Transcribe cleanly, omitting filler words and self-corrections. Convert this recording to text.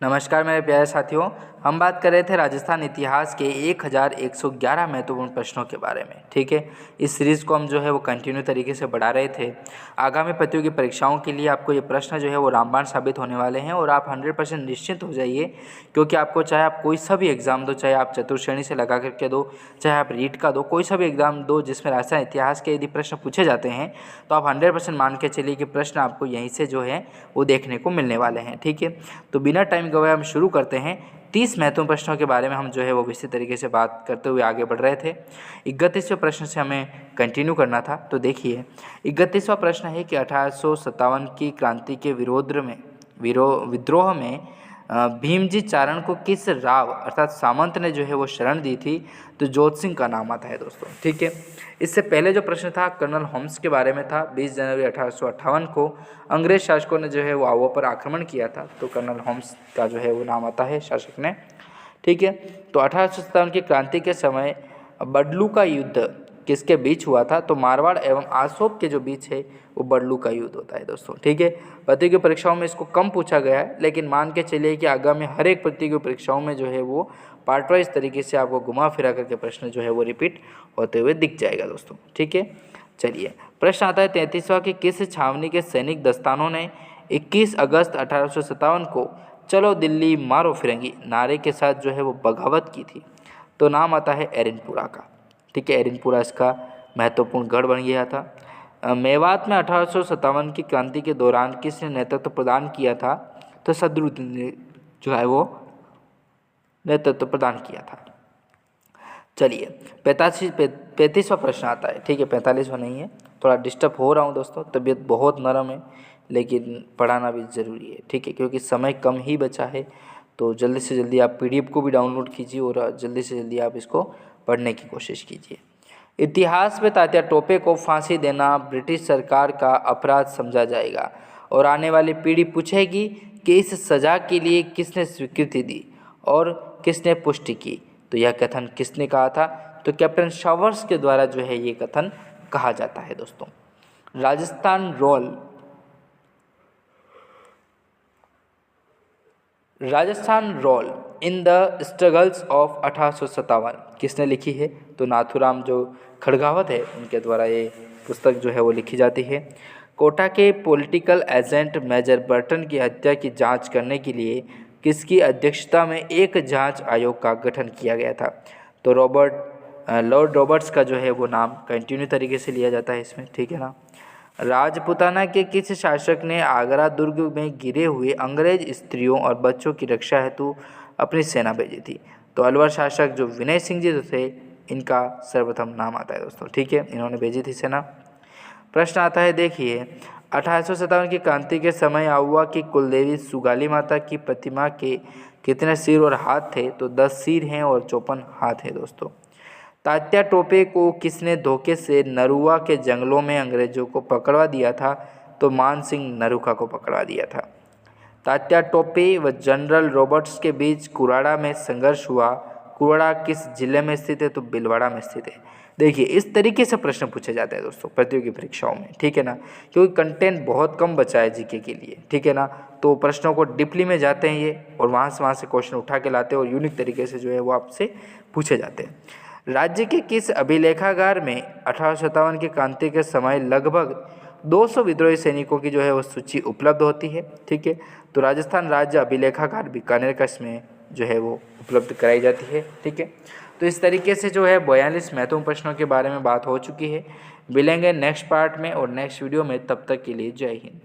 नमस्कार मेरे प्यारे साथियों, हम बात कर रहे थे राजस्थान इतिहास के 1111 महत्वपूर्ण प्रश्नों के बारे में। ठीक है, इस सीरीज़ को हम जो है वो कंटिन्यू तरीके से बढ़ा रहे थे। आगामी प्रतियोगी परीक्षाओं के लिए आपको ये प्रश्न जो है वो रामबाण साबित होने वाले हैं और आप 100% निश्चिंत हो जाइए, क्योंकि आपको चाहे आप कोई सा भी एग्ज़ाम दो, चाहे आप चतुर्श्रेणी से लगा करके दो, चाहे आप रीट का दो, कोई सा भी एग्ज़ाम दो जिसमें राजस्थान इतिहास के यदि प्रश्न पूछे जाते हैं तो आप 100% मान के चलिए कि प्रश्न आपको यहीं से जो है वो देखने को मिलने वाले हैं। ठीक है, तो बिना टाइम गवाए हम शुरू करते हैं। 30 महत्वपूर्ण प्रश्नों के बारे में हम जो है वो इसी तरीके से बात करते हुए आगे बढ़ रहे थे। 31वें प्रश्न से हमें कंटिन्यू करना था। तो देखिए, 31वां प्रश्न है कि 1857 की क्रांति के विद्रोह में भीमजी चारण को किस राव अर्थात सामंत ने जो है वो शरण दी थी? तो जोत सिंह का नाम आता है दोस्तों। ठीक है, इससे पहले जो प्रश्न था कर्नल होम्स के बारे में था। 20 जनवरी 1858 को अंग्रेज शासकों ने जो है वो आवा पर आक्रमण किया था, तो कर्नल होम्स का जो है वो नाम आता है शासक ने। ठीक है, तो 1857 की क्रांति के समय बडलू का युद्ध किसके बीच हुआ था? तो मारवाड़ एवं आसोब के जो बीच है वो बडलू का युद्ध होता है दोस्तों। ठीक है, प्रतियोगी परीक्षाओं में इसको कम पूछा गया है, लेकिन मान के चलिए कि आगामी हर एक प्रतियोगी परीक्षाओं में जो है वो पार्ट वाइज तरीके से आपको घुमा फिरा करके प्रश्न जो है वो रिपीट होते हुए दिख जाएगा दोस्तों। ठीक है, चलिए प्रश्न आता है 33वां कि किस छावनी के सैनिक दस्तानों ने 21 अगस्त 1857 को चलो दिल्ली मारो फिरंगी नारे के साथ जो है वो बगावत की थी? तो नाम आता है एरनपुरा का। ठीक है, एरनपुरा इसका महत्वपूर्ण गढ़ बन गया था। मेवात में 1857 की क्रांति के दौरान किसने नेतृत्व प्रदान किया था? तो सदरुद्दीन ने जो है वो नेतृत्व प्रदान किया था। चलिए 35वां प्रश्न आता है। ठीक है, 45वां नहीं है, थोड़ा डिस्टर्ब हो रहा हूँ दोस्तों, तबीयत बहुत नरम है, लेकिन पढ़ाना भी ज़रूरी है। ठीक है, क्योंकि समय कम ही बचा है, तो जल्दी से जल्दी आप PDF को भी डाउनलोड कीजिए और जल्दी से जल्दी आप इसको पढ़ने की कोशिश कीजिए। इतिहास में तात्या टोपे को फांसी देना ब्रिटिश सरकार का अपराध समझा जाएगा और आने वाली पीढ़ी पूछेगी कि इस सज़ा के लिए किसने स्वीकृति दी और किसने पुष्टि की? तो यह कथन किसने कहा था? तो कैप्टन शावर्स के द्वारा जो है ये कथन कहा जाता है दोस्तों। Rajasthan role in the struggles of 1857 किसने लिखी है? तो नाथूराम जो खड़गावत है उनके द्वारा ये पुस्तक जो है वो लिखी जाती है। कोटा के पॉलिटिकल एजेंट मेजर बर्टन की हत्या की जांच करने के लिए किसकी अध्यक्षता में एक जांच आयोग का गठन किया गया था? तो लॉर्ड रॉबर्ट्स का जो है वो नाम कंटिन्यू तरीके से लिया जाता है इसमें। ठीक है ना। राजपूताना के किस शासक ने आगरा दुर्ग में गिरे हुए अंग्रेज स्त्रियों और बच्चों की रक्षा हेतु अपनी सेना भेजी थी? तो अलवर शासक जो विनय सिंह जी थे, इनका सर्वप्रथम नाम आता है दोस्तों। ठीक है, इन्होंने भेजी थी सेना। प्रश्न आता है, देखिए 1857 की क्रांति के समय आहुआ की कुलदेवी सुगाली माता की प्रतिमा के कितने सिर और हाथ थे? तो 10 सिर हैं और 54 हाथ हैं दोस्तों। तात्या टोपे को किसने धोखे से नरुआ के जंगलों में अंग्रेजों को पकड़वा दिया था? तो मान सिंह नरुका को पकड़वा दिया था। तात्या टोपे व जनरल रॉबर्ट्स के बीच कुराड़ा में संघर्ष हुआ। कुराड़ा किस जिले में स्थित है? तो भीलवाड़ा में स्थित है। देखिए, इस तरीके से प्रश्न पूछे जाते हैं दोस्तों प्रतियोगी परीक्षाओं में। ठीक है ना, क्योंकि कंटेंट बहुत कम बचा है जीके के लिए। ठीक है ना, तो प्रश्नों को डीपली में जाते हैं ये, और वहाँ से क्वेश्चन उठा के लाते हैं और यूनिक तरीके से जो है वो आपसे पूछे जाते हैं। राज्य के किस अभिलेखागार में 1857 की क्रांति के समय लगभग 200 विद्रोही सैनिकों की जो है वो सूची उपलब्ध होती है? ठीक है, तो राजस्थान राज्य अभिलेखागार बीकानेर का इसमें जो है वो उपलब्ध कराई जाती है। ठीक है, तो इस तरीके से जो है 42 महत्वपूर्ण प्रश्नों के बारे में बात हो चुकी है। मिलेंगे नेक्स्ट पार्ट में और नेक्स्ट वीडियो में, तब तक के लिए जय हिंद।